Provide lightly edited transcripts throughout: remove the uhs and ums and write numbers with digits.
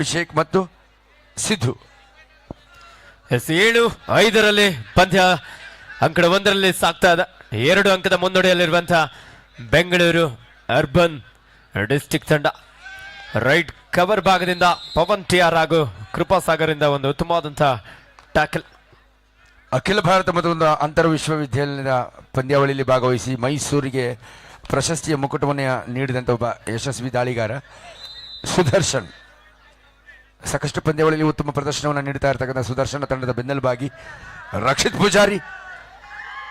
ಅಭಿಷೇಕ್ ಮತ್ತು ಸಿದ್ದು. 7-5 ಪಂದ್ಯ ಅಂಕಡ 1ರಲ್ಲಿ ಸಾಗ್ತಾ ಇದೆ. 2 ಅಂಕದ ಮುನ್ನಡೆಯಲ್ಲಿರುವಂತಹ ಬೆಂಗಳೂರು ಅರ್ಬನ್ ಡಿಸ್ಟಿಕ್ ತಂಡ. ರೈಟ್ ಕವರ್ ಭಾಗದಿಂದ ಪವನ್ ಟಿಆರ್ ಹಾಗೂ ಕೃಪಾಸಾಗರ್ ಇಂದ ಒಂದು ಉತ್ತಮವಾದಂತಹ ಟ್ಯಾಕಲ್. ಅಖಿಲ ಭಾರತ ಮತ್ತು ಒಂದು ಅಂತರ ವಿಶ್ವವಿದ್ಯಾಲಯದ ಪಂದ್ಯಾವಳಿಯಲ್ಲಿ ಭಾಗವಹಿಸಿ ಮೈಸೂರಿಗೆ ಪ್ರಶಸ್ತಿಯ ಮುಕುಟವನ್ನು ನೀಡಿದಂಥ ಒಬ್ಬ ಯಶಸ್ವಿ ದಾಳಿಗಾರ ಸುದರ್ಶನ್. ಸಾಕಷ್ಟು ಪಂದ್ಯಾವಳಿಯಲ್ಲಿ ಉತ್ತಮ ಪ್ರದರ್ಶನವನ್ನು ನೀಡುತ್ತಾ ಇರತಕ್ಕಂಥ ಸುದರ್ಶನ ತಂಡದ ಬೆನ್ನೆಲುಬಾಗಿ ರಕ್ಷಿತ್ ಪೂಜಾರಿ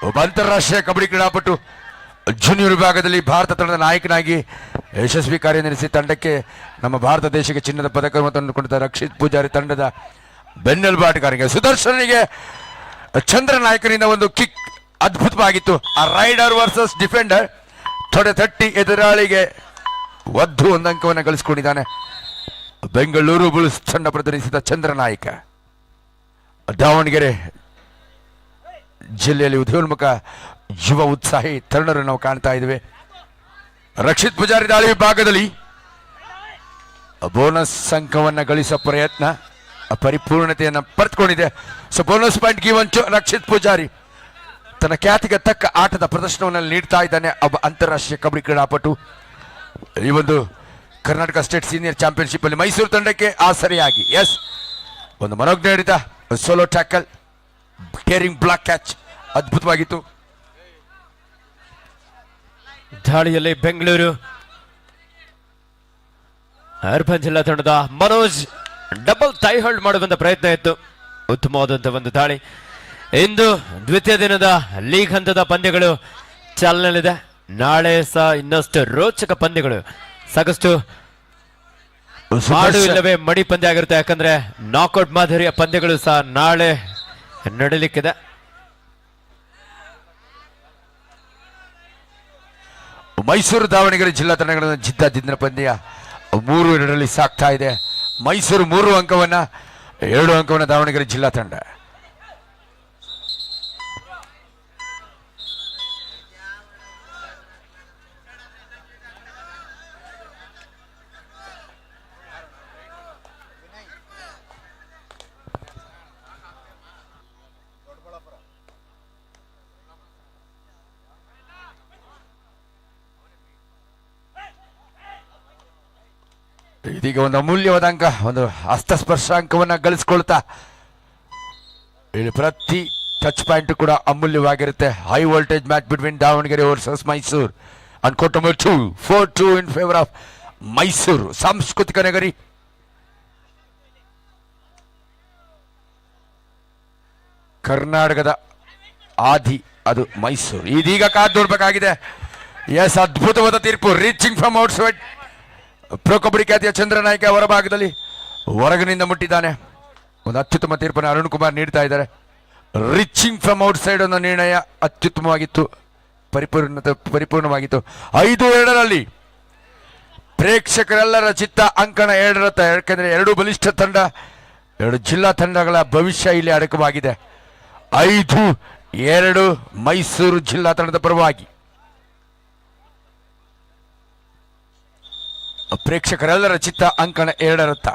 ಒಬ್ಬ ಅಂತಾರಾಷ್ಟ್ರೀಯ ಕಬಡ್ಡಿ ಕ್ರೀಡಾಪಟು ಜೂನಿಯರ್ ವಿಭಾಗದಲ್ಲಿ ಭಾರತ ತಂಡದ ನಾಯಕನಾಗಿ ಯಶಸ್ವಿ ಕಾರ್ಯನಿರ್ವಹಿಸಿ ತಂಡಕ್ಕೆ ನಮ್ಮ ಭಾರತ ದೇಶಕ್ಕೆ ಚಿನ್ನದ ಪದಕವನ್ನು ತಂದುಕೊಂಡಿದ್ದ ರಕ್ಷಿತ್ ಪೂಜಾರಿ ತಂಡದ ಬೆನ್ನೆಲುಬಾಟಗಾರರಿಗೆ. ಸುದರ್ಶನಿಗೆ ಚಂದ್ರ ನಾಯಕನಿಂದ ಒಂದು ಕಿಕ್ ಅದ್ಭುತವಾಗಿತ್ತು. ಆ ರೈಡರ್ ವರ್ಸಸ್ ಡಿಫೆಂಡರ್ ತೊಡೆ ತಟ್ಟಿ ಎದುರಾಳಿಗೆ ಒದ್ದು ಒಂದು ಅಂಕವನ್ನು ಗಳಿಸಿಕೊಂಡಿದ್ದಾನೆ. ಬೆಂಗಳೂರು ಬುಲ್ಸ್ ತಂಡ ಪ್ರತಿನಿಧಿಸಿದ ಚಂದ್ರ ನಾಯಕ. ದಾವಣಗೆರೆ ಜಿಲ್ಲೆಯಲ್ಲಿ ಉದಯೋನ್ಮುಖ ಯುವ ಉತ್ಸಾಹಿ ತರುಣರು ನಾವು ಕಾಣ್ತಾ ಇದ್ದೇವೆ. ರಕ್ಷಿತ್ ಪೂಜಾರಿ ದಾಳಿ ವಿಭಾಗದಲ್ಲಿ ಬೋನಸ್ ಅಂಕವನ್ನು ಗಳಿಸುವ ಪ್ರಯತ್ನ ಪರಿಪೂರ್ಣತೆಯನ್ನು ಪಡೆದುಕೊಂಡಿದೆ. So bonus point given to Rakshith Poojari. ತನ್ನ ಖ್ಯಾತಿಗೆ ತಕ್ಕ ಆಟದ ಪ್ರದರ್ಶನವನ್ನು ನೀಡ್ತಾ ಇದ್ದಾನೆ ಒಬ್ಬ ಅಂತಾರಾಷ್ಟ್ರೀಯ ಕಬಡ್ಡಿ ಕ್ರೀಡಾಪಟು. ಈ ಒಂದು ಕರ್ನಾಟಕ ಸ್ಟೇಟ್ ಸೀನಿಯರ್ ಚಾಂಪಿಯನ್ಶಿಪ್ ಅಲ್ಲಿ ಮೈಸೂರು ತಂಡಕ್ಕೆ ಆಸರೆಯಾಗಿ ಒಂದು ಮನೋಜ್ಞ solo tackle, daring block catch ಅದ್ಭುತವಾಗಿತ್ತು. ದಾಳಿಯಲ್ಲಿ ಬೆಂಗಳೂರು ಅರ್ಬನ್ ಜಿಲ್ಲಾ ತಂಡದ ಮನೋಜ್ ಡಬಲ್ ಟೈ ಹೋಲ್ಡ್ ಮಾಡುವಂತ ಪ್ರಯತ್ನ ಇತ್ತು. ಉತ್ತಮವಾದಂತಹ ಒಂದು ದಾಳಿ. ಇಂದು ದ್ವಿತೀಯ ದಿನದ ಲೀಗ್ ಹಂತದ ಪಂದ್ಯಗಳು ಚಾಲನೆಯಲ್ಲಿದೆ. ನಾಳೆ ಸಹ ಇನ್ನಷ್ಟು ರೋಚಕ ಪಂದ್ಯಗಳು, ಸಾಕಷ್ಟು ಮಾಡು ಇಲ್ಲವೇ ಮಡಿ ಪಂದ್ಯ ಆಗಿರುತ್ತೆ. ಯಾಕಂದ್ರೆ ನಾಕ್ಔಟ್ ಮಾದರಿಯ ಪಂದ್ಯಗಳು ಸಹ ನಾಳೆ ನಡೀಲಿಕ್ಕಿದೆ. ಮೈಸೂರು ದಾವಣಗೆರೆ ಜಿಲ್ಲಾ ತಂಡಗಳ ಜಿದ್ದಾಜಿದ್ದಿನ ಪಂದ್ಯ 3-2 ಸಾಗ್ತಾ ಇದೆ. ಮೈಸೂರು 3 ಅಂಕವನ್ನ 2 ಅಂಕವನ್ನ ದಾವಣಗೆರೆ ಜಿಲ್ಲಾ ತಂಡ. ಇದೀಗ ಒಂದು ಅಮೂಲ್ಯವಾದ ಅಂಕ, ಒಂದು ಹಸ್ತಸ್ಪರ್ಶ ಅಂಕವನ್ನು ಗಳಿಸ್ಕೊಳ್ತಾ ಇಲ್ಲಿ ಪ್ರತಿ ಟಚ್ ಪಾಯಿಂಟ್ ಕೂಡ ಅಮೂಲ್ಯವಾಗಿರುತ್ತೆ. High voltage match between Davanagere versus Mysuru and court number 2 4-2 in favour of Mysuru. ಸಾಂಸ್ಕೃತಿಕ ನಗರಿ, ಕರ್ನಾಟಕದ ಆದಿ ಅದು ಮೈಸೂರು. ಇದೀಗ ಕಾದು ನೋಡ್ಬೇಕಾಗಿದೆ. ಎಸ್, ಅದ್ಭುತವಾದ ತೀರ್ಪು. Reaching from outside pro kabaddi ಖ್ಯಾತಿಯ ಚಂದ್ರನಾಯಕ ಹೊರಭಾಗದಲ್ಲಿ ಹೊರಗಿನಿಂದ ಮುಟ್ಟಿದ್ದಾನೆ. ಒಂದು ಅತ್ಯುತ್ತಮ ತೀರ್ಪನ್ನು ಅರುಣ್ ಕುಮಾರ್ ನೀಡ್ತಾ ಇದ್ದಾರೆ. ರಿಚಿಂಗ್ ಫ್ರಮ್ ಔಟ್ ಸೈಡ್ ಅನ್ನೋ ನಿರ್ಣಯ ಅತ್ಯುತ್ತಮವಾಗಿತ್ತು, ಪರಿಪೂರ್ಣವಾಗಿತ್ತು. 5-2 ಪ್ರೇಕ್ಷಕರೆಲ್ಲರ ಚಿತ್ತ ಅಂಕಣ 2 ಯಾಕೆಂದ್ರೆ 2 ಬಲಿಷ್ಠ ತಂಡ, 2 ಜಿಲ್ಲಾ ತಂಡಗಳ ಭವಿಷ್ಯ ಇಲ್ಲಿ ಅಡಕವಾಗಿದೆ. 5-2 ಮೈಸೂರು ಜಿಲ್ಲಾ ತಂಡದ ಪರವಾಗಿ. ಪ್ರೇಕ್ಷಕರೆಲ್ಲರ ಚಿತ್ತ ಅಂಕಣ 2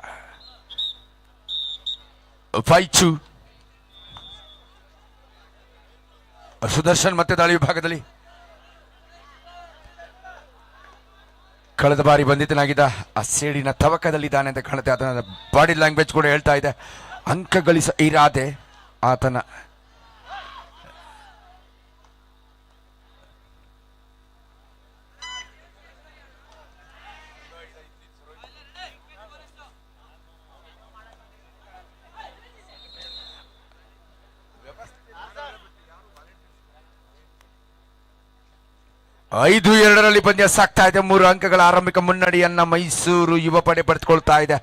5-2. ಸುದರ್ಶನ್ ಮತ್ತೆ ದಾಳಿ ವಿಭಾಗದಲ್ಲಿ ಕಳೆದ ಬಾರಿ ಬಂಧಿತನಾಗಿದ್ದ ಆ ಸೇಡಿನ ತವಕದಲ್ಲಿದ್ದಾನೆ ಅಂತ ಕಾಣುತ್ತೆ. ಆತನ ಬಾಡಿ ಲ್ಯಾಂಗ್ವೇಜ್ ಕೂಡ ಹೇಳ್ತಾ ಇದೆ ಅಂಕ ಗಳಿಸ ಇರಾದೆ ಆತನ. ಐದು 2 ಪಂದ್ಯ ಸಾಕ್ತಾ ಇದೆ. 3 ಅಂಕಗಳ ಆರಂಭಿಕ ಮುನ್ನಡೆಯನ್ನ ಮೈಸೂರು ಯುವ ಪಡೆ ಪಡೆದುಕೊಳ್ತಾ ಇದೆ.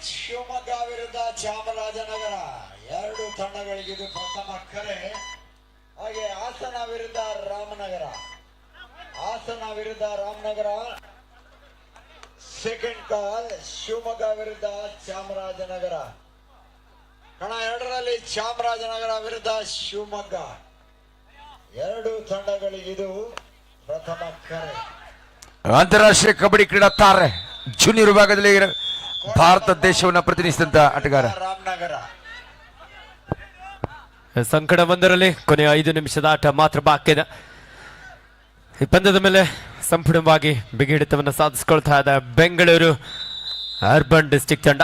ಶಿವಮೊಗ್ಗ ವಿರುದ್ಧ ಚಾಮರಾಜನಗರ 2 ತಂಡಗಳಿಗೆ ಇದು ಪ್ರಥಮ ಕರೆ. ಹಾಗೆ ಹಾಸನ ವಿರುದ್ಧ ರಾಮನಗರ ಸೆಕೆಂಡ್ ಕಾಲ್. ಶಿವಮೊಗ್ಗ ವಿರುದ್ಧ ಚಾಮರಾಜನಗರ. ಕಣ 2ರಲ್ಲಿ ಚಾಮರಾಜನಗರ ವಿರುದ್ಧ ಶಿವಮೊಗ್ಗ. 2 ತಂಡಗಳಿಗೆ ಇದು ಪ್ರಥಮ ಕರೆ. ಅಂತಾರಾಷ್ಟ್ರೀಯ ಕಬಡ್ಡಿ ಕ್ರೀಡಾ ತಾರೆ ಜೂನಿಯರ್ ವಿಭಾಗದಲ್ಲಿ ಭಾರತ ದೇಶವನ್ನು ಪ್ರತಿನಿಧಿಸಿದಂತ ಆಟಗಾರ. ರಾಮನಗರ. ಸಂಕಟ ಒಂದರಲ್ಲಿ ಕೊನೆಯ 5 ನಿಮಿಷದ ಆಟ ಮಾತ್ರ ಬಾಕಿ ಇದೆ. ಈ ಪಂದ್ಯದ ಮೇಲೆ ಸಂಪೂರ್ಣವಾಗಿ ಬಿಗಿಹಿಡಿತವನ್ನು ಸಾಧಿಸಿಕೊಳ್ತಾ ಇದೆ ಬೆಂಗಳೂರು ಅರ್ಬನ್ ಡಿಸ್ಟ್ರಿಕ್ಟ್ ತಂಡ.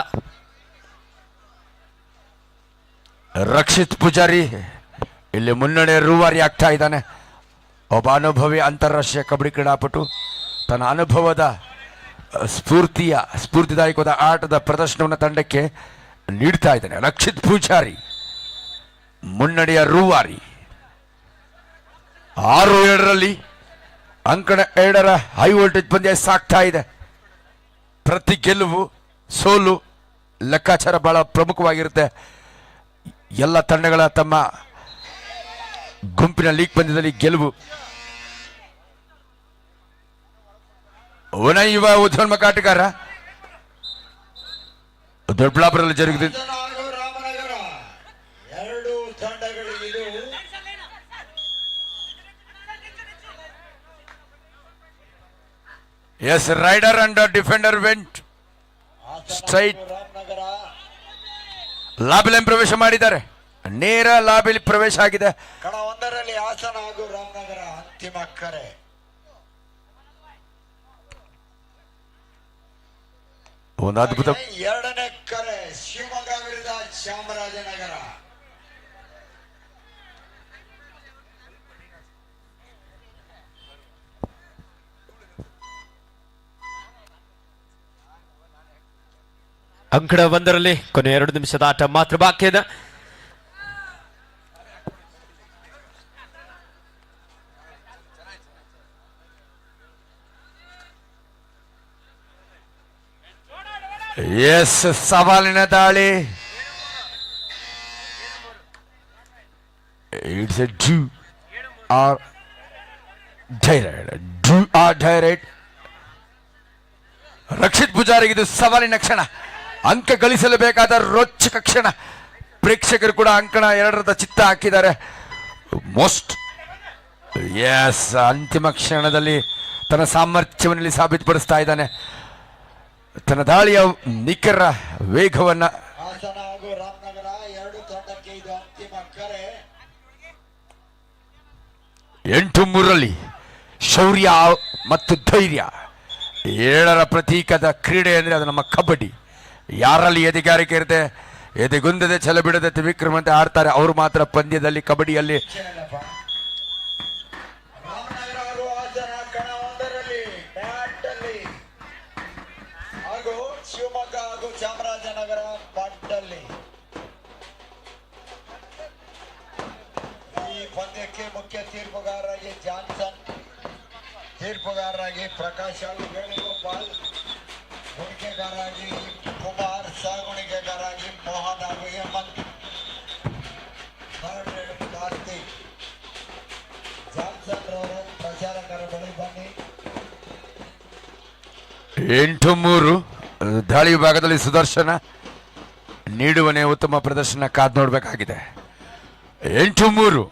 ರಕ್ಷಿತ್ ಪೂಜಾರಿ ಇಲ್ಲಿ ಮುನ್ನಡೆ ರೂವಾರಿ ಆಗ್ತಾ ಇದ್ದಾನೆ. ಒಬ್ಬ ಅನುಭವಿ ಅಂತಾರಾಷ್ಟ್ರೀಯ ಕಬಡ್ಡಿ ಕ್ರೀಡಾಪಟು ತನ್ನ ಅನುಭವದ ಸ್ಫೂರ್ತಿದಾಯಕವಾದ ಆಟದ ಪ್ರದರ್ಶನವನ್ನು ತಂಡಕ್ಕೆ ನೀಡ್ತಾ ಇದ್ದಾನೆ. ರಕ್ಷಿತ್ ಪೂಜಾರಿ ಮುನ್ನಡೆಯ ರೂವಾರಿ. 6-7 ಅಂಕಣ 2ರ ಹೈ ವೋಲ್ಟೇಜ್ ಪಂದ್ಯ ಸಾಗ್ತಾ ಇದೆ. ಪ್ರತಿ ಗೆಲುವು ಸೋಲು ಲೆಕ್ಕಾಚಾರ ಬಹಳ ಪ್ರಮುಖವಾಗಿರುತ್ತೆ. ಎಲ್ಲ ತಂಡಗಳ ತಮ್ಮ ಗುಂಪಿನ ಲೀಗ್ ಪಂದ್ಯದಲ್ಲಿ ಗೆಲುವು. ಯುವ ಉದ್ಯೋನ್ಮುಖ ಆಟಗಾರ ದೊಡ್ಡಬಳ್ಳಾಪುರದಲ್ಲಿ ಜರುಗಿದೆ. ಹಾಸನ ಹಾಗೂ ರಾಮನಗರ ಎರಡು ತಂಡಗಳಿಗಿದು as raider and defender went Hassan Straight. ಹಾಗೂ ರಾಮನಗರ ಲಾಬಿಲಿ ಪ್ರವೇಶ ಮಾಡಿದ್ದಾರೆ. ನೇರ ಲಾಬಿಲಿ ಪ್ರವೇಶ ಆಗಿದೆ. ಕಣ 1ರಲ್ಲಿ ಹಾಸನ ಹಾಗೂ ರಾಮನಗರ ಅಂತಿಮ ಕರೆ. ಒಂದು ಅದ್ಭುತ 2ನೇ ಕರೆ ಶಿವಮೊಗ್ಗ ವಿರುದ್ಧ ಚಾಮರಾಜನಗರ. ಅಂಕಣ 1ರಲ್ಲಿ ಕೊನೆಯ 2 ನಿಮಿಷದ ಆಟ ಮಾತ್ರ ಬಾಕಿ ಇದೆ. ಎಸ್ ಸವಾಲಿನ ದಾಳಿ. It's a do or die raid. Rakshith ಪೂಜಾರಿಗೆ ಇದು ಸವಾಲಿನ ಕ್ಷಣ. ಅಂಕ ಗಳಿಸಲೇಬೇಕಾದ ರೋಚಕ ಕ್ಷಣ. ಪ್ರೇಕ್ಷಕರು ಕೂಡ ಅಂಕಣ 2ರದ ಚಿತ್ತ ಹಾಕಿದ್ದಾರೆ. ಮೋಸ್ಟ್ ಎಸ್ ಅಂತಿಮ ಕ್ಷಣದಲ್ಲಿ ತನ್ನ ಸಾಮರ್ಥ್ಯವನ್ನು ಸಾಬೀತುಪಡಿಸ್ತಾ ಇದ್ದಾನೆ. ತನ್ನ ದಾಳಿಯ ನಿಖರ ವೇಗವನ್ನ. ಹಾಸನ ಹಾಗೂ ರಾಮನಗರ ಎರಡು ತಂಡಕ್ಕೆ ಇದು ಅಂತಿಮ ಕರೆ. 8-3 ಶೌರ್ಯ ಮತ್ತು ಧೈರ್ಯ 7ರ ಪ್ರತೀಕದ ಕ್ರೀಡೆ ಅಂದರೆ ಅದು ನಮ್ಮ ಕಬಡ್ಡಿ. ಯಾರಲ್ಲಿ ಎದೆಗಾರಿಕೆ ಇರುತ್ತೆ, ಎದೆಗುಂದದೆ ಛಲ ಬಿಡದೆ ತ್ರಿವಿಕ್ರಮಂತೆ ಆಡ್ತಾರೆ, ಅವರು ಮಾತ್ರ ಪಂದ್ಯದಲ್ಲಿ ಕಬಡ್ಡಿಯಲ್ಲಿ. ರಾಮನಗರ ಹಾಗೂ ಹಾಸನ ಕಣ 1ರಲ್ಲಿ ಬ್ಯಾಟ್ ಅಲ್ಲಿ ಹಾಗೂ ಶಿವಮೊಗ್ಗ ಹಾಗೂ ಚಾಮರಾಜನಗರ ಬಾಟಲ್ಲಿ. ಈ ಪಂದ್ಯಕ್ಕೆ ಮುಖ್ಯ ತೀರ್ಪುಗಾರರಾಗಿ ಜಾನ್ಸನ್, ತೀರ್ಪುಗಾರರಾಗಿ ಪ್ರಕಾಶ್ ಹಾಗೂ ವೇಣುಗೋಪಾಲ್, ಗುಣಿಕೆಗಾರರಾಗಿ ಕುಮಾರ್, ಸಹಗುಣಿಕೆಗಾರರಾಗಿ ಮೋಹನ್ ಹಾಗೂ ಹೇಮಂತ್, ಕಾರ್ತಿಕ್. ಜಾನ್ಸನ್ ರವರು ಪ್ರಚಾರಕರ ಬಳಿ ಬನ್ನಿ. 8-3 ದಾಳಿ ವಿಭಾಗದಲ್ಲಿ ಸುದರ್ಶನ ನೀಡುವನೇ ಉತ್ತಮ ಪ್ರದರ್ಶನ ಕಾದು ನೋಡಬೇಕಾಗಿದೆ. 8-3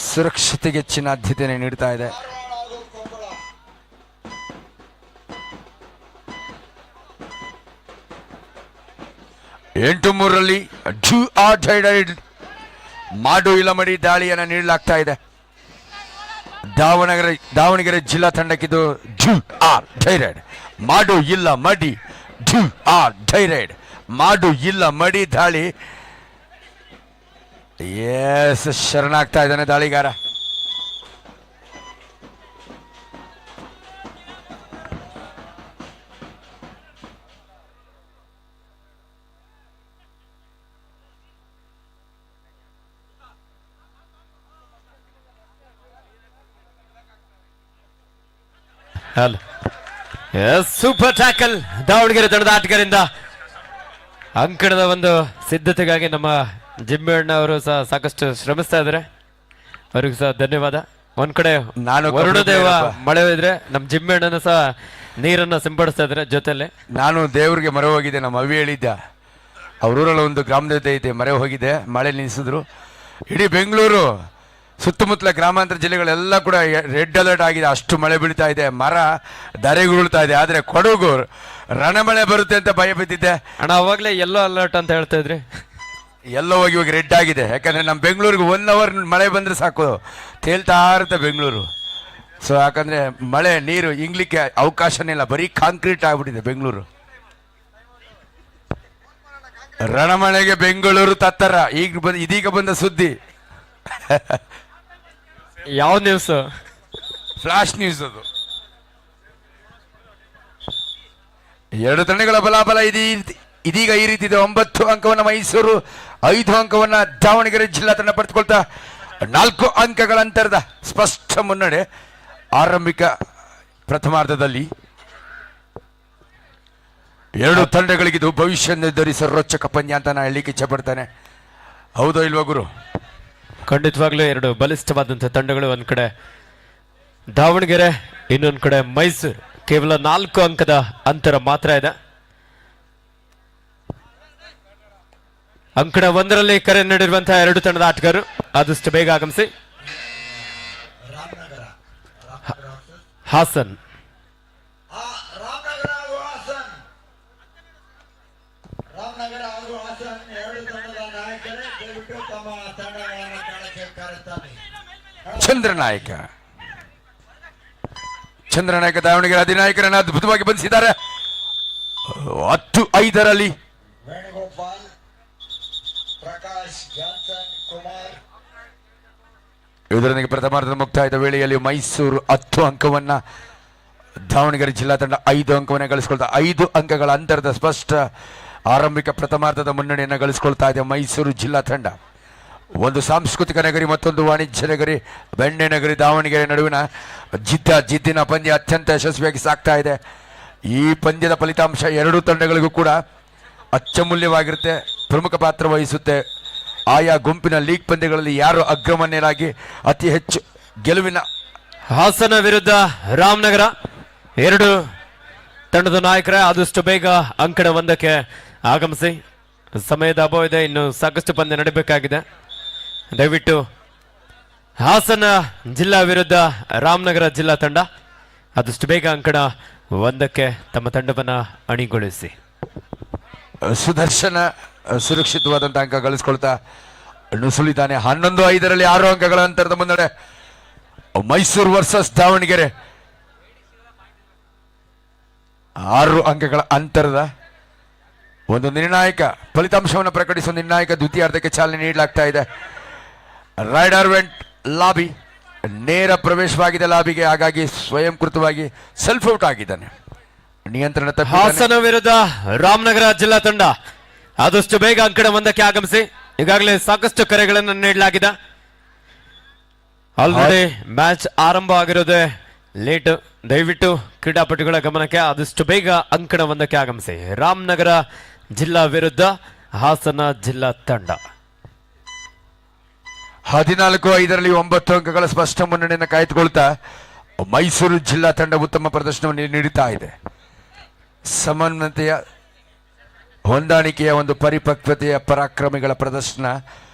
ಸುರಕ್ಷತೆಗೆ ಹೆಚ್ಚಿನ ಆದ್ಯತೆಯನ್ನು ನೀಡ್ತಾ ಇದೆ. ಧಾರವಾಡ ಹಾಗೂ ಕೊಪ್ಪಳ. 8-3ರಲ್ಲಿ ಮಾಡು ಇಲ್ಲ ಮಡಿ ದಾಳಿಯನ್ನು ನೀಡಲಾಗ್ತಾ ಇದೆ. ದಾವಣಗೆರೆ ಜಿಲ್ಲಾ ತಂಡಕ್ಕಿದು ಡೈರೆಡ್ ಮಾಡು ಇಲ್ಲ ಮಡಿ ಡೈರೆಡ್ ಮಾಡು ಇಲ್ಲ ಮಡಿ ದಾಳಿ. ಎಸ್ ಶರಣಾಗ್ತಾ ಇದ್ದಾನೆ ದಾಳಿಗಾರ. ಸೂಪರ್ ಟ್ಯಾಕಲ್ ದಾವಣಗೆರೆ ತಂಡದ ಆಟಗಾರರಿಂದ. ಅಂಕಣದ ಒಂದು ಸಿದ್ಧತೆಗಾಗಿ ನಮ್ಮ ಜಿಮ್ಮಣ್ಣ ಅವರು ಸಹ ಸಾಕಷ್ಟು ಶ್ರಮಿಸ್ತಾ ಇದ್ದಾರೆ. ಅವ್ರಿಗೂ ಸಹ ಧನ್ಯವಾದ. ಒಂದ್ ಕಡೆ ನಾನು ವರುಣದೇವ ಮಳೆ ಇದ್ರೆ ನಮ್ಮ ಜಿಮ್ಮಣ್ಣನ ಸಹ ನೀರನ್ನ ಸಿಂಪಡಿಸ್ತಾ ಇದ್ದಾರೆ ಜೊತೆಲೆ. ನಾನು ದೇವ್ರಿಗೆ ಮರೆ ಹೋಗಿದ್ದೆ. ನಮ್ಮ ಅವಿ ಹೇಳಿದ್ದ ಅವ್ರೂರಲ್ಲಿ ಒಂದು ಗ್ರಾಮ ದೇವತೆ ಐತೆ, ಮರೆ ಹೋಗಿದ್ದೆ, ಮಳೆ ನಿಲ್ಲಿಸಿದ್ರು. ಇಡೀ ಬೆಂಗಳೂರು ಸುತ್ತಮುತ್ತಲ ಗ್ರಾಮಾಂತರ ಜಿಲ್ಲೆಗಳೆಲ್ಲ ಕೂಡ ರೆಡ್ ಅಲರ್ಟ್ ಆಗಿದೆ, ಅಷ್ಟು ಮಳೆ ಬೀಳ್ತಾ ಇದೆ, ಮರ ಧರೆಗುರುಳ್ತಾ ಇದೆ. ಆದರೆ ಕೊಡಗು ರಣಮಳೆ ಬರುತ್ತೆ ಅಂತ ಭಯ ಬಿದ್ದಿದ್ದೆ ಅಣ್ಣ. ಅವಾಗಲೇ ಎಲ್ಲೋ ಅಲರ್ಟ್ ಅಂತ ಹೇಳ್ತಾ ಇದ್ರಿ. ಎಲ್ಲ ಹೋಗಿ ಇವಾಗ ರೆಡ್ ಆಗಿದೆ. ಯಾಕಂದರೆ ನಮ್ಮ ಬೆಂಗಳೂರಿಗೆ 1 ಅವರ್ ಮಳೆ ಬಂದರೆ ಸಾಕು, ತೇಲ್ತಾ ಇರುತ್ತೆ ಬೆಂಗಳೂರು. ಸೊ ಯಾಕಂದರೆ ಮಳೆ ನೀರು ಇಂಗ್ಲಿಕ್ಕೆ ಅವಕಾಶನೇ ಇಲ್ಲ, ಬರೀ ಕಾಂಕ್ರೀಟ್ ಆಗಿಬಿಟ್ಟಿದೆ ಬೆಂಗಳೂರು. ರಣಮಳೆಗೆ ಬೆಂಗಳೂರು ತತ್ತರ. ಇದೀಗ ಬಂದ ಸುದ್ದಿ. ಯಾವ ನ್ಯೂಸ್? ಫ್ಲಾಶ್ ನ್ಯೂಸ್ ಅದು. ಎರಡು ತಂಡಗಳ ಬಲಾಬಲ ಇದೀಗ ಈ ರೀತಿ ಇದೆ. 9 ಅಂಕವನ್ನು ಮೈಸೂರು, 5 ಅಂಕವನ್ನು ದಾವಣಗೆರೆ ಜಿಲ್ಲಾ ತಂಡ ಪಡೆದುಕೊಳ್ತಾ 4 ಅಂಕಗಳ ಅಂತರದ ಸ್ಪಷ್ಟ ಮುನ್ನಡೆ ಆರಂಭಿಕ ಪ್ರಥಮಾರ್ಧದಲ್ಲಿ. ಎರಡು ತಂಡಗಳಿಗಿದು ಭವಿಷ್ಯ ನಿರ್ಧರಿಸುವ ರೋಚಕ ಪಂದ್ಯ ಅಂತ ನಾನು ಹೇಳಲಿಕ್ಕೆ ಇಚ್ಛೆ ಪಡ್ತಾನೆ. ಹೌದೋ ಇಲ್ವಾ ಗುರು? ಖಂಡಿತವಾಗ್ಲೂ ಎರಡು ಬಲಿಷ್ಠವಾದಂತಹ ತಂಡಗಳು. ಒಂದ್ ಕಡೆ ದಾವಣಗೆರೆ, ಇನ್ನೊಂದು ಕಡೆ ಮೈಸೂರು. ಕೇವಲ 4 ಅಂಕದ ಅಂತರ ಮಾತ್ರ ಇದೆ. ಅಂಕಣ 1ರಲ್ಲಿ ಕರೆ ನೀಡಿರುವಂತಹ ಎರಡು ತಂಡದ ಆಟಗಾರರು ಆದಷ್ಟು ಬೇಗ ಆಗಮಿಸಿ. ರಾಮನಗರ ಹಾಸನ್, ರಾಮನಗರ ಹಾಗೂ ಹಾಸನ್ ಎರಡು ತಂಡದ ನಾಯಕರೇ ದಯವಿಟ್ಟು ತಮ್ಮ ತಂಡಗಳನ್ನು ಕಣಕ್ಕೆ ಕರೆಸ್ತಾರೆ. ಚಂದ್ರನಾಯಕ ದಾವಣಗೆರೆ ಅಧಿನಾಯಕರನ್ನು ಅದ್ಭುತವಾಗಿ ಬಂಧಿಸಿದ್ದಾರೆ. 10-5ರಲ್ಲಿ ವೇಣುಗೋಪಾಲ್, ಪ್ರಕಾಶ್, ಜಾನ್ಸನ್, ಕುಮಾರ್. ಇದರೊಂದಿಗೆ ಪ್ರಥಮಾರ್ಧದ ಮುಕ್ತಾಯದ ವೇಳೆಯಲ್ಲಿ ಮೈಸೂರು 10 ಅಂಕವನ್ನ, ದಾವಣಗೆರೆ ಜಿಲ್ಲಾ ತಂಡ 5 ಅಂಕವನ್ನು ಗಳಿಸಿಕೊಳ್ತಾ 5 ಅಂಕಗಳ ಅಂತರದ ಸ್ಪಷ್ಟ ಆರಂಭಿಕ ಪ್ರಥಮಾರ್ಧದ ಮುನ್ನಡೆಯನ್ನು ಗಳಿಸಿಕೊಳ್ತಾ ಇದೆ ಮೈಸೂರು ಜಿಲ್ಲಾ ತಂಡ. ಒಂದು ಸಾಂಸ್ಕೃತಿಕ ನಗರಿ, ಮತ್ತೊಂದು ವಾಣಿಜ್ಯ ನಗರಿ, ಬೆಣ್ಣೆ ನಗರಿ ದಾವಣಗೆರೆ ನಡುವಿನ ಜಿದ್ದಿನ ಪಂದ್ಯ ಅತ್ಯಂತ ಯಶಸ್ವಿಯಾಗಿ ಸಾಗ್ತಾ ಇದೆ. ಈ ಪಂದ್ಯದ ಫಲಿತಾಂಶ ಎರಡೂ ತಂಡಗಳಿಗೂ ಕೂಡ ಅತ್ಯಮೂಲ್ಯವಾಗಿರುತ್ತೆ, ಪ್ರಮುಖ ಪಾತ್ರ ವಹಿಸುತ್ತೆ. ಆಯಾ ಗುಂಪಿನ ಲೀಗ್ ಪಂದ್ಯಗಳಲ್ಲಿ ಯಾರು ಅಗ್ರಮಾನ್ಯರಾಗಿ ಅತಿ ಹೆಚ್ಚು ಗೆಲುವಿನ. ಹಾಸನ ವಿರುದ್ಧ ರಾಮನಗರ, ಎರಡು ತಂಡದ ನಾಯಕರೇ ಆದಷ್ಟು ಬೇಗ ಅಂಕಣ 1ಕ್ಕೆ ಆಗಮಿಸಿ. ಸಮಯದ ಅಭಾವ ಇದೆ, ಇನ್ನು ಸಾಕಷ್ಟು ಪಂದ್ಯ ನಡೀಬೇಕಾಗಿದೆ. ದಯವಿಟ್ಟು ಹಾಸನ ಜಿಲ್ಲಾ ವಿರುದ್ಧ ರಾಮನಗರ ಜಿಲ್ಲಾ ತಂಡ ಆದಷ್ಟು ಬೇಗ ಅಂಕಣ 1ಕ್ಕೆ ತಮ್ಮ ತಂಡವನ್ನ ಅಣಿಗೊಳಿಸಿ. ಸುದರ್ಶನ ಸುರಕ್ಷಿತವಾದಂತಹ ಅಂಕ ಗಳಿಸ್ಕೊಳ್ತಾ ನುಸುಳಿದ್ದಾನೆ. 11-5ರಲ್ಲಿ 6 ಅಂಕಗಳ ಅಂತರದ ಮುನ್ನಡೆ ಮೈಸೂರು ವರ್ಸಸ್ ದಾವಣಗೆರೆ. 6 ಅಂಕಗಳ ಅಂತರದ ಒಂದು ನಿರ್ಣಾಯಕ ಫಲಿತಾಂಶವನ್ನು ಪ್ರಕಟಿಸುವ ನಿರ್ಣಾಯಕ ದ್ವಿತೀಯಾರ್ಧಕ್ಕೆ ಚಾಲನೆ ನೀಡಲಾಗ್ತಾ ಇದೆ. ರೈಡರ್ ವೆಂಟ್ ಲಾಬಿ, ನೇರ ಪ್ರವೇಶವಾಗಿದೆ ಲಾಬಿಗೆ, ಹಾಗಾಗಿ ಸ್ವಯಂಕೃತವಾಗಿ ಸೆಲ್ಫ್ ಔಟ್ ಆಗಿದ್ದಾನೆ. ನಿಯಂತ್ರಣ ತಪ್ಪಿ ಹಾಸನ ವಿರುದ್ಧ ರಾಮನಗರ ಜಿಲ್ಲಾ ತಂಡ ಆದಷ್ಟು ಬೇಗ ಅಂಕಣ 1ಕ್ಕೆ ಆಗಮಿಸಿ. ಈಗಾಗಲೇ ಸಾಕಷ್ಟು ಕರೆಗಳನ್ನು ನೀಡಲಾಗಿದೆ. ಆಲ್ರೆಡಿ ಮ್ಯಾಚ್ ಆರಂಭ ಆಗಿರೋದೇ ಲೇಟ್. ದಯವಿಟ್ಟು ಕ್ರೀಡಾಪಟುಗಳ ಗಮನಕ್ಕೆ, ಆದಷ್ಟು ಬೇಗ ಅಂಕಣ 1ಕ್ಕೆ ಆಗಮಿಸಿ. ರಾಮನಗರ ಜಿಲ್ಲಾ ವಿರುದ್ಧ ಹಾಸನ ಜಿಲ್ಲಾ ತಂಡ 14-5ರಲ್ಲಿ 9 ಅಂಕಗಳ ಸ್ಪಷ್ಟ ಮುನ್ನಡೆಯನ್ನು ಕಾಯ್ದುಕೊಳ್ತಾ ಮೈಸೂರು ಜಿಲ್ಲಾ ತಂಡ ಉತ್ತಮ ಪ್ರದರ್ಶನವನ್ನು ನೀಡುತ್ತಾ ಇದೆ. ಸಮನ್ವತೆಯ, ಹೊಂದಾಣಿಕೆಯ, ಒಂದು ಪರಿಪಕ್ವತೆಯ, ಪರಾಕ್ರಮಿಗಳ ಪ್ರದರ್ಶನ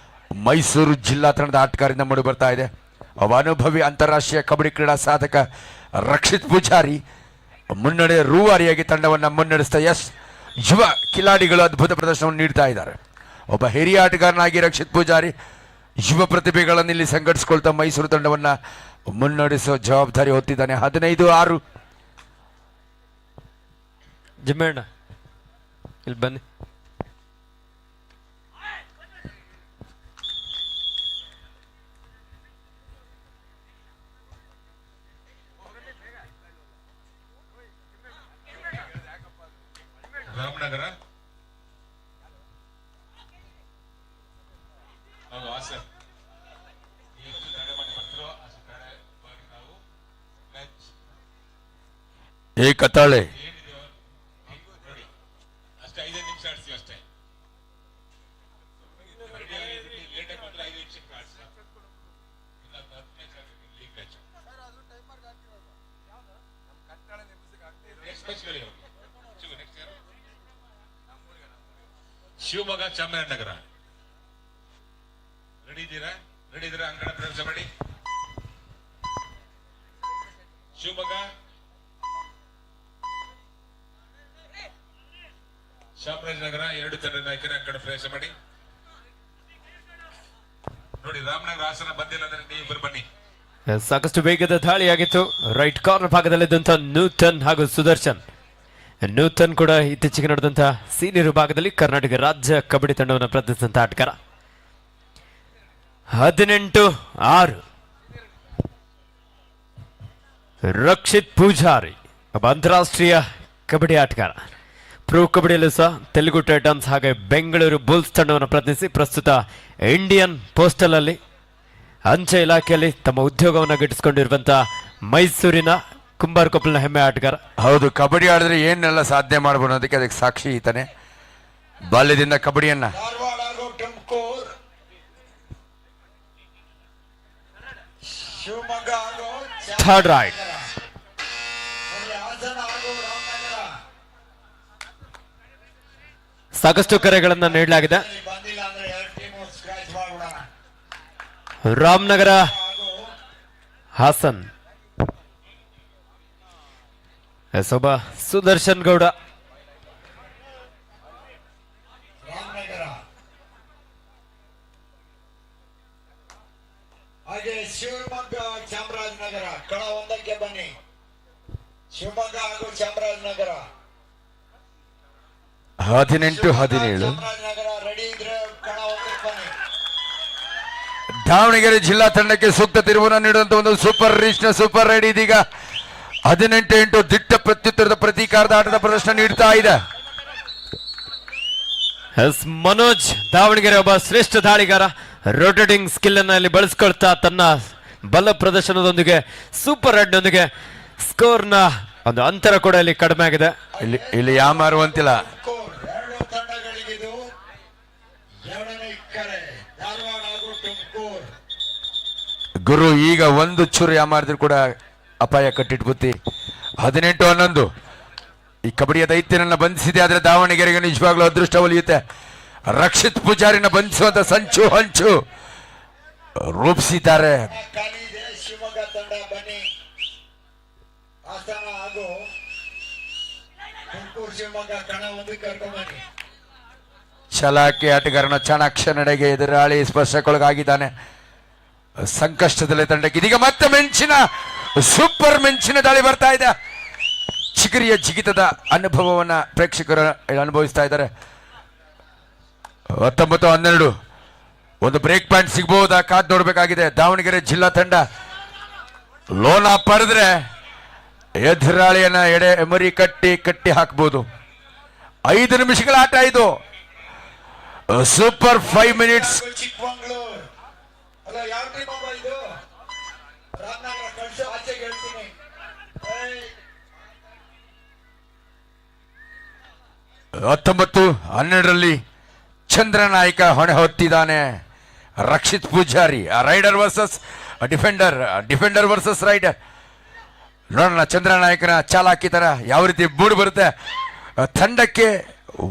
ಮೈಸೂರು ಜಿಲ್ಲಾ ತಂಡದ ಆಟಗಾರರಿಂದ ಮೂಡಿ ಬರ್ತಾ ಇದೆ. ಅನುಭವಿ ಅಂತಾರಾಷ್ಟ್ರೀಯ ಕಬಡ್ಡಿ ಕ್ರೀಡಾ ಸಾಧಕ ರಕ್ಷಿತ್ ಪೂಜಾರಿ ಮುನ್ನಡೆ ರೂವಾರಿಯಾಗಿ ತಂಡವನ್ನು ಮುನ್ನಡೆಸ್ತಾ ಯುವ ಕಿಲಾಡಿಗಳು ಅದ್ಭುತ ಪ್ರದರ್ಶನವನ್ನು ನೀಡ್ತಾ ಇದ್ದಾರೆ. ಒಬ್ಬ ಹಿರಿಯ ಆಟಗಾರನಾಗಿ ರಕ್ಷಿತ್ ಪೂಜಾರಿ ಯುವ ಪ್ರತಿಭೆಗಳನ್ನು ಇಲ್ಲಿ ಸಂಘಟಿಸಿಕೊಳ್ತಾ ಮೈಸೂರು ತಂಡವನ್ನು ಮುನ್ನಡೆಸುವ ಜವಾಬ್ದಾರಿ ಹೊತ್ತಿದ್ದಾನೆ. 15-6. ಜಿಮ್ಮಣ್ಣ ಇಲ್ಲಿ ಬನ್ನಿ. ರಾಮನಗರ ಹಾಗೂ ಹಾಸನ್ ಕತಾಳೆ ಅಷ್ಟೇ 5 ನಿಮಿಷ ಆಡ್ತೀವಿ ಅಷ್ಟೇ. ಶಿವಮೊಗ್ಗ ಚಾಮರಾಜನಗರ ರೆಡಿ ಇದ್ದೀರಾ? ಅಂಕಣ ಪ್ರವೇಶ ಮಾಡಿ. ಚಾಮರಾಜನಗರ ಎರಡು ತಂಡದ ನಾಯಕರೇ ಅಂಕಣ ಪ್ರವೇಶ ಮಾಡಿ. ನೋಡಿ ರಾಮನಗರ ಹಾಸನ ಬಂದಿಲ್ಲ ಅಂದ್ರೆ ನೀವಿಬ್ಬರು ಬನ್ನಿ. ಸಾಕಷ್ಟು ವೇಗದ ದಾಳಿಯಾಗಿತ್ತು. ರೈಟ್ ಕಾರ್ನರ್ ಭಾಗದಲ್ಲಿದ್ದಂಥ ನೂತನ್ ಹಾಗೂ ಸುದರ್ಶನ್. ನೂತನ್ ಕೂಡ ಇತ್ತೀಚೆಗೆ ನಡೆದಂತಹ ಸೀನಿಯರ್ ವಿಭಾಗದಲ್ಲಿ ಕರ್ನಾಟಕ ರಾಜ್ಯ ಕಬಡ್ಡಿ ತಂಡವನ್ನು ಪ್ರತಿನಿಧಿಸಿದಂಥ ಆಟಗಾರ. 18-6 ರಕ್ಷಿತ್ ಪೂಜಾರಿ ಒಬ್ಬ ಅಂತಾರಾಷ್ಟ್ರೀಯ ಕಬಡ್ಡಿ ಆಟಗಾರ. ಪ್ರೊ ಕಬಡ್ಡಿಯಲ್ಲೂ ಸಹ ತೆಲುಗು ಟೈಟನ್ಸ್ ಹಾಗೆ ಬೆಂಗಳೂರು ಬುಲ್ಸ್ ತಂಡವನ್ನು ಪ್ರತಿನಿಧಿಸಿ ಪ್ರಸ್ತುತ ಇಂಡಿಯನ್ ಪೋಸ್ಟಲ್ ಅಲ್ಲಿ ಅಂಚೆ ಇಲಾಖೆಯಲ್ಲಿ ತಮ್ಮ ಉದ್ಯೋಗವನ್ನು ಗಿಟ್ಟಿಸಿಕೊಂಡಿರುವಂತ ಮೈಸೂರಿನ ಕುಂಬಾರಕೊಪ್ಪಲಿನ ಹೆಮ್ಮೆ ಆಟಗಾರ. ಹೌದು, ಕಬಡ್ಡಿ ಆಡಿದ್ರೆ ಏನೆಲ್ಲ ಸಾಧನೆ ಮಾಡ್ಬೋದು ಅನ್ನೋದಕ್ಕೆ ಅದಕ್ಕೆ ಸಾಕ್ಷಿ ಈತನೆ. ಬಾಲ್ಯದಿಂದ ಕಬಡ್ಡಿಯನ್ನ ಧಾರವಾಡ ಹಾಗೂ ತುಮಕೂರು, ಶಿವಮೊಗ್ಗ ಹಾಗೂ ಥರ್ಡ್ ರೈಟ್. ಹಾಸನ ಹಾಗೂ ರಾಮನಗರ ಸಾಕಷ್ಟು ಕರೆಗಳನ್ನು ನೀಡಲಾಗಿದೆ. ಬಂದಿಲ್ಲ ಅಂದ್ರೆ ಎರಡು ಟೀಮು ಸ್ಕ್ರಾಚ್ ಮಾಡ್ಬಿಡೋಣ. ರಾಮನಗರ ಹಾಗೂ ಹಾಸನ್ ಒಬ್ಬ ಸುದರ್ಶನ್ ಗೌಡ. ರಾಮನಗರ ಹಾಗೆ ಶಿವಮೊಗ್ಗ ಚಾಮರಾಜನಗರ ಕಳ ಒಂದಕ್ಕೆ ಬನ್ನಿ. ಶಿವಮೊಗ್ಗ ಹಾಗೂ ಚಾಮರಾಜನಗರ 18-17 ಚಾಮರಾಜನಗರ ರೆಡಿ ಇದ್ರೆ ಕಣ ಒಂದಕ್ಕೆ ಬನ್ನಿ. ದಾವಣಗೆರೆ ಜಿಲ್ಲಾ ತಂಡಕ್ಕೆ ಸೂಕ್ತ ತಿರುವನ್ನು ನೀಡುವಂತ ಒಂದು ಸೂಪರ್ ರೀಚ್ನ ಸೂಪರ್ ರೈಡ್ ಇದೀಗ 18-8 ದಿಟ್ಟ ಪ್ರತ್ಯುತ್ತರದ ಪ್ರತೀಕಾರದ ಆಟದ ಪ್ರದರ್ಶನ ನೀಡ್ತಾ ಇದೆ. ಮನೋಜ್ ದಾವಣಗೆರೆ ಒಬ್ಬ ಶ್ರೇಷ್ಠ ದಾಳಿಗಾರ. ರೊಟೇಟಿಂಗ್ ಸ್ಕಿಲ್ ಅನ್ನ ಇಲ್ಲಿ ಬಳಸ್ಕೊಳ್ತಾ ತನ್ನ ಬಲ ಪ್ರದರ್ಶನದೊಂದಿಗೆ ಸೂಪರ್ ರೈಡ್ ನೊಂದಿಗೆ ಸ್ಕೋರ್ನ ಒಂದು ಅಂತರ ಕೂಡ ಇಲ್ಲಿ ಕಡಿಮೆ ಆಗಿದೆ. ಇಲ್ಲಿ ಯಾಮಾರುವಂತಿಲ್ಲ. ಎರಡು ತಂಡಗಳಿಗಿದು ಎರಡನೇ ಕರೆ. ಧಾರವಾಡ ಹಾಗೂ ತುಮಕೂರು. ಗುರು ಈಗ ಒಂದು ಚೂರು ಯಾಮಾರಿದ್ರು ಕೂಡ ಅಪಾಯ ಕಟ್ಟಿಟ್ಟು ಬುತ್ತಿ. 18-11 ಈ ಕಬಡ್ಡಿಯ ದೈತ್ಯನನ್ನ ಬಂಧಿಸಿದೆ. ಆದ್ರೆ ದಾವಣಗೆರೆಗೆ ನಿಜವಾಗ್ಲೂ ಅದೃಷ್ಟ ಒಲಿಯುತ್ತೆ. ರಕ್ಷಿತ್ ಪೂಜಾರಿನ ಬಂಧಿಸುವಂತ ಸಂಚು ಹಂಚು ರೂಪಿಸಿದ್ದಾರೆ. ಖಾಲಿ ಇದೆ. ಶಿವಮೊಗ್ಗ ತಂಡ ಬನ್ನಿ. ಹಾಸನ ಹಾಗೂ ತುಮಕೂರು ಶಿವಮೊಗ್ಗ ಕಣ ಒಂದಕ್ಕೆ ಕರ್ಕೊಂಡು ಬನ್ನಿ. ಛಲಾಕೆ ಆಟಗಾರನ ಚಾಣಾಕ್ಷ ನಡೆಗೆ ಎದುರಾಳಿ ಸ್ಪರ್ಶಕ್ಕೊಳಗಾಗಿದ್ದಾನೆ. ಸಂಕಷ್ಟದಲ್ಲಿ ತಂಡಕ್ಕೆ ಇದೀಗ ಮತ್ತೆ ಸೂಪರ್ ಮೆಂಚಿನ ದಾಳಿ ಬರ್ತಾ ಇದೆ. ಚಿಗರಿಯ ಜಿಗಿತದ ಅನುಭವವನ್ನ ಪ್ರೇಕ್ಷಕರು ಅನುಭವಿಸ್ತಾ ಇದ್ದಾರೆ. 19-12 ಒಂದು ಬ್ರೇಕ್ ಪಾಯಿಂಟ್ ಸಿಗಬಹುದಾ ಕಾದ್ ನೋಡ್ಬೇಕಾಗಿದೆ. ದಾವಣಗೆರೆ ಜಿಲ್ಲಾ ತಂಡ ಲೋನ ಪಡೆದ್ರೆ ಎದುರಾಳಿಯನ್ನ ಎಡೆ ಮರಿ ಕಟ್ಟಿ ಹಾಕ್ಬೋದು. 5 ನಿಮಿಷಗಳ ಆಟ ಇದು. Super 5 minutes. ಚಿಕ್ಕಮಂಗ್ಳೂರು ಅಲ್ಲ ಯಾವ ಟೀಮ್ ಅಪ್ಪ ಇದು? ರಾಮನಗರ ಕಳ್ಸು ಆಚೆಗೆ ಹೇಳ್ತೀನಿ. 19-12 ಚಂದ್ರನಾಯಕ ಹೊಣೆ ಹೊತ್ತಿದ್ದಾನೆ. Rakshith Poojari raider versus defender versus raider. ನೋಡೋಣ ಚಂದ್ರನಾಯಕನ ಚಾಲಾಕಿ ತರ ಯಾವ ರೀತಿ ಬೂಡು ಬರುತ್ತೆ. ತಂಡಕ್ಕೆ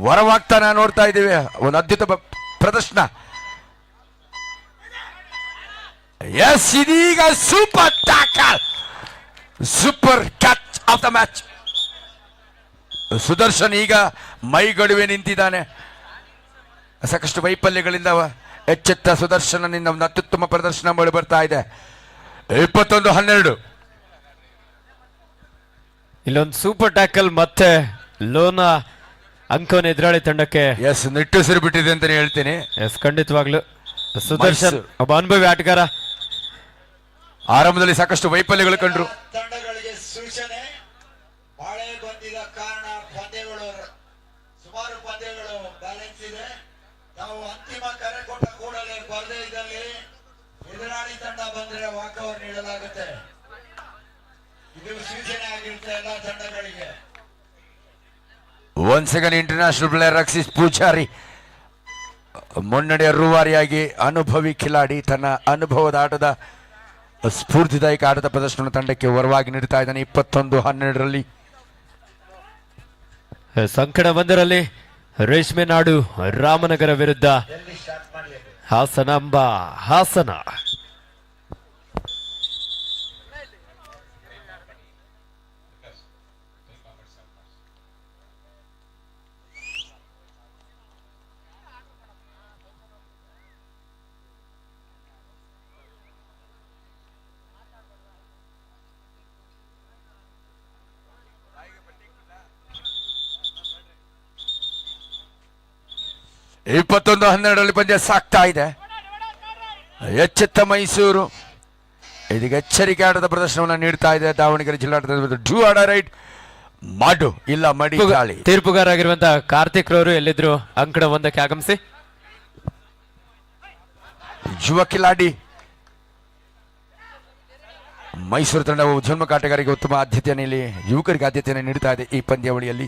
ವರವಾಗ್ತಾನ ನೋಡ್ತಾ ಇದ್ದೀವಿ. ಒಂದು ಅದ್ಭುತ ಪ್ರದರ್ಶನ. ಎಸ್, ಇದೀಗ super tackle, super catch of the match. Sudarshan ಈಗ ಮೈಗಡುವೆ ನಿಂತಿದ್ದಾನೆ. ಸಾಕಷ್ಟು ವೈಫಲ್ಯಗಳಿಂದ ಎಚ್ಚೆತ್ತ ಸುದರ್ಶನನಿಂದ ಒಂದು ಅತ್ಯುತ್ತಮ ಪ್ರದರ್ಶನ ಮೂಡಿ ಬರ್ತಾ ಇದೆ. 21-12 ಇಲ್ಲೊಂದು ಸೂಪರ್ ಟ್ಯಾಕಲ್ ಮತ್ತೆ ಲೋನಾ ಅಂಕವನ್ನು ಎದುರಾಳಿ ತಂಡಕ್ಕೆ ಎಸ್ ನಿಟ್ಟುಸಿರು ಬಿಟ್ಟಿದೆ ಅಂತಾನೆ ಹೇಳ್ತೀನಿ. ಎಸ್ ಖಂಡಿತವಾಗ್ಲು ಸುದರ್ಶನ್ ಒಬ್ಬ ಅನುಭವಿ ಆಟಗಾರ. ಆರಂಭದಲ್ಲಿ ಸಾಕಷ್ಟು ವೈಫಲ್ಯಗಳು ಕಂಡ್ರು. ತಂಡಗಳಿಗೆ ಸೂಚನೆ. ಮಳೆ ಬಂದಿದ ಕಾರಣ ಸುಮಾರು ಪಂದ್ಯಗಳು ಬ್ಯಾಲೆನ್ಸ್ ಇದೆ. ನಾವು ಅಂತಿಮ ಕರೆ ಕೊಟ್ಟ ಕೂಡಲೇ ಬರದೇ ಇದ್ದಲ್ಲಿ ಎದುರಾಳಿ ತಂಡ ಬಂದ್ರೆ ವಾಕೌಟ್ ನೀಡಲಾಗುತ್ತೆ. ಇದು ಸೂಚನೆ ಆಗಿರುತ್ತೆ ಎಲ್ಲ ತಂಡಗಳಿಗೆ. Once again international player Rakshith Poojari ಮುನ್ನಡೆಯ ರೂವಾರಿಯಾಗಿ ಅನುಭವಿ ಖಿಲಾಡಿ ತನ್ನ ಅನುಭವದ ಆಟದ ಸ್ಫೂರ್ತಿದಾಯಕ ಆಟದ ಪ್ರದರ್ಶನ ತಂಡಕ್ಕೆ ವರವಾಗಿ ನೀಡ್ತಾ ಇದ್ದಾನೆ. 21-12 ಸಂಕಟ ಒಂದರಲ್ಲಿ ರೇಷ್ಮೆ ನಾಡು ರಾಮನಗರ ವಿರುದ್ಧ ಎಲ್ಲಿ ಸ್ಟಾರ್ಟ್ ಮಾಡಲಿ? ಹಾಸನಾಂಬ ಹಾಸನ. 21-12 ಪಂದ್ಯ ಸಾಕ್ತಾ ಇದೆ. ಎಚ್ಚೆತ್ತ ಮೈಸೂರು ಇದೀಗ ಎಚ್ಚರಿಕೆ ಆಟದ ಪ್ರದರ್ಶನವನ್ನು ನೀಡ್ತಾ ಇದೆ. ದಾವಣಗೆರೆ ಜಿಲ್ಲಾಟದ ವಿರುದ್ಧ ಡೂ ಆಡ ರೈಟ್ ಮಾಡು ಇಲ್ಲ ಮಡಿ ಗಾಳಿ. ತೀರ್ಪುಗಾರಾಗಿರುವಂತಹ ಕಾರ್ತಿಕ್ ರವರು ಎಲ್ಲಿದ್ರು ಅಂಕಣ 1ಕ್ಕೆ ಆಗಮಿಸಿ. ಯುವ ಕಿಲಾಡಿ ಮೈಸೂರು ತಂಡವು ಜನ್ಮಕಾಟಗಾರರಿಗೆ ಉತ್ತಮ ಆದ್ಯತೆಯನ್ನು ಇಲ್ಲಿ ಯುವಕರಿಗೆ ಆದ್ಯತೆಯನ್ನು ನೀಡ್ತಾ ಇದೆ ಈ ಪಂದ್ಯಾವಳಿಯಲ್ಲಿ.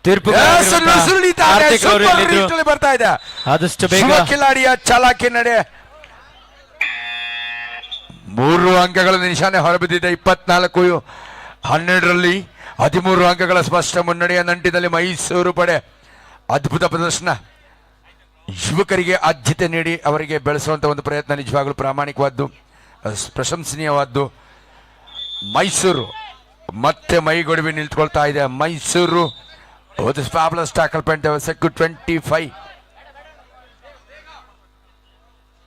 ಕಾರ್ತಿಕ್ ರವರು ಎಲ್ಲಿದ್ರು ಬರ್ತಾ ಇದೆ ಆದಷ್ಟು ಬೇಗ ಯುವ ಕಿಲಾಡಿಯ ಚಾಲಾಕಿ ನಡೆ 3 ಅಂಕಗಳ ನಿಶಾನೆ ಹೊರಬಿದ್ದಿದೆ. 24-12 13 ಅಂಕಗಳ ಸ್ಪಷ್ಟ ಮುನ್ನಡೆಯ ನಂಟಿನಲ್ಲಿ ಮೈಸೂರು ಪಡೆ ಅದ್ಭುತ ಪ್ರದರ್ಶನ. ಯುವಕರಿಗೆ ಆದ್ಯತೆ ನೀಡಿ ಅವರಿಗೆ ಬೆಳೆಸುವಂತ ಒಂದು ಪ್ರಯತ್ನ ನಿಜವಾಗಲೂ ಪ್ರಾಮಾಣಿಕವಾದ್ದು, ಪ್ರಶಂಸನೀಯವಾದ್ದು. ಮೈಸೂರು ಮತ್ತೆ ಮೈಗೊಡವಿ ನಿಂತ್ಕೊಳ್ತಾ ಇದೆ. Mysuru fabulous tackle point 25.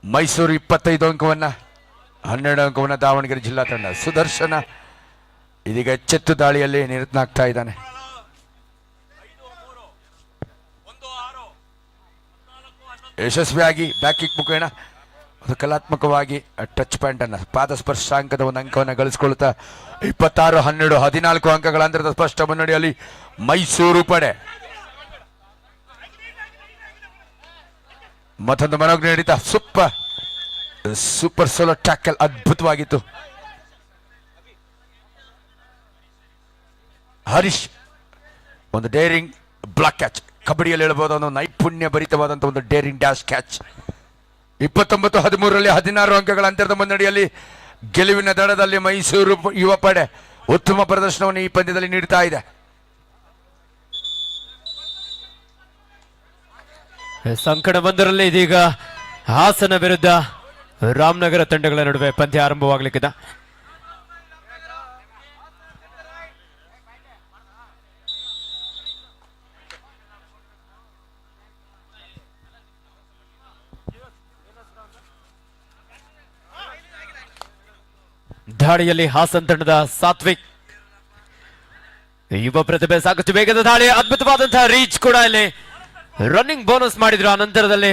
Mysuru 25 ಅಂಕವನ್ನ 12 ಅಂಕವನ್ನ ದಾವಣಗೆರೆ ಜಿಲ್ಲಾ ತಂಡ. ಸುದರ್ಶನ ಇದೀಗ ಎಚ್ಚೆತ್ತು ದಾಳಿಯಲ್ಲಿ ನಿರತನಾಗ್ತಾ ಇದ್ದಾನೆ. ಯಶಸ್ವಿಯಾಗಿ ಬ್ಯಾಕ್ ಕಿಕ್ ಮುಖೇನ ಒಂದು ಕಲಾತ್ಮಕವಾಗಿ ಟಚ್ ಪಾಯಿಂಟ್ ಅನ್ನ ಪಾದ ಸ್ಪರ್ಶಾಂಕದ ಒಂದು ಅಂಕವನ್ನು ಗಳಿಸಿಕೊಳ್ಳುತ್ತಾ 26-12 14 ಅಂಕಗಳ ಅಂತರದ ಸ್ಪಷ್ಟ ಮುನ್ನಡೆಯಲ್ಲಿ ಮೈಸೂರು ಪಡೆ. ಮತ್ತೊಂದು ಮನೋಜ್ಞ ಹಿಡಿತ. ಸೂಪರ್ ಸೋಲೋ ಟ್ಯಾಕಲ್ ಅದ್ಭುತವಾಗಿತ್ತು. ಹರೀಶ್ ಒಂದು ಡೇರಿಂಗ್ ಬ್ಲಾಕ್ ಕ್ಯಾಚ್, ಕಬಡ್ಡಿಯಲ್ಲಿ ಹೇಳ್ಬೋದು ಒಂದು ನೈಪುಣ್ಯ ಭರಿತವಾದಂತಹ ಒಂದು ಡೇರಿಂಗ್ ಡ್ಯಾಶ್ ಕ್ಯಾಚ್. 29-13 16 ಅಂಕಗಳ ಅಂತರದ ಮುನ್ನಡೆಯಲ್ಲಿ ಗೆಲುವಿನ ದಡದಲ್ಲಿ ಮೈಸೂರು ಯುವ ಪಡೆ ಉತ್ತಮ ಪ್ರದರ್ಶನವನ್ನು ಈ ಪಂದ್ಯದಲ್ಲಿ ನೀಡ್ತಾ ಇದೆ. ಸಂಕಟ 1ರಲ್ಲಿ ಇದೀಗ ಹಾಸನ ವಿರುದ್ಧ ರಾಮನಗರ ತಂಡಗಳ ನಡುವೆ ಪಂದ್ಯ ಆರಂಭವಾಗಲಿಕ್ಕಿದೆ. ದಾಳಿಯಲ್ಲಿ ಹಾಸನ್ ತಂಡದ ಸಾತ್ವಿಕ್ ಯುವ ಪ್ರತಿಭೆ ಸಾಕಷ್ಟು ವೇಗದ ದಾಳಿ, ಅದ್ಭುತವಾದಂತಹ ರೀಚ್ ಕೂಡ ಇಲ್ಲಿ ರನ್ನಿಂಗ್ ಬೋನಸ್ ಮಾಡಿದ್ರು. ಆ ನಂತರದಲ್ಲಿ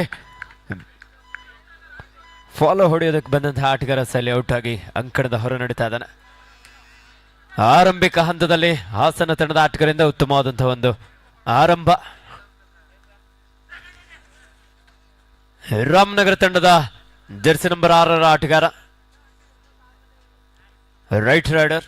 ಫಾಲೋ ಹೊಡೆಯೋದಕ್ಕೆ ಬಂದಂತಹ ಆಟಗಾರ ಸೈಲಿ ಔಟ್ ಆಗಿ ಅಂಕಣದ ಹೊರ ನಡೀತಾ ಇದ್ದಾನೆ. ಆರಂಭಿಕ ಹಂತದಲ್ಲಿ ಹಾಸನ ತಂಡದ ಆಟಗಾರರಿಂದ ಉತ್ತಮವಾದಂತಹ ಒಂದು ಆರಂಭ. ರಾಮನಗರ ತಂಡದ ಜರ್ಸಿ ನಂಬರ್ 6 ಆಟಗಾರ ರೈಟ್ ರೈಡರ್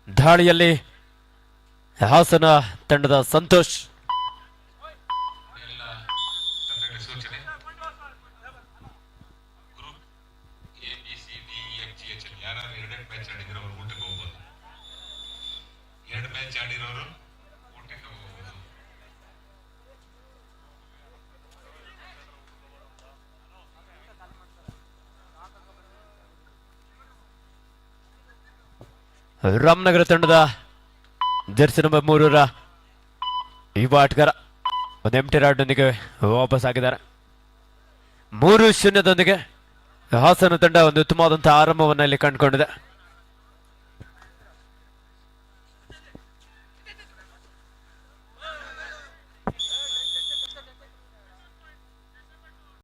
ದಾಳಿಯಲ್ಲಿ ಹಾಸನ ತಂಡದ ಸಂತೋಷ್ ಎಲ್ಲ ತಂಡಗಳ ಸೂಚನೆ ಗ್ರೂಪ್ ABCDEFGH ಯಾರು 2 ಮ್ಯಾಚ್ ಆಡಿರೋರು ಊಟಕ್ಕೆ ಹೋಗ್ಬೋದು. 2 ಮ್ಯಾಚ್ ಆಡಿರೋರು ಊಟಕ್ಕೆ ಹೋಗ್ಬೋದು. ರಾಮನಗರ ತಂಡದ ಜರ್ಸಿ ನಂಬರ್ 3 ಯುವ ಆಟಗಾರ ಒಂದು ಎಂಟಿ ರಾಡ್ನೊಂದಿಗೆ ವಾಪಸ್ ಆಗಿದ್ದಾರೆ. 3-0 ಹಾಸನ ತಂಡ ಒಂದು ಉತ್ತಮವಾದಂತಹ ಆರಂಭವನ್ನು ಇಲ್ಲಿ ಕಂಡುಕೊಂಡಿದೆ.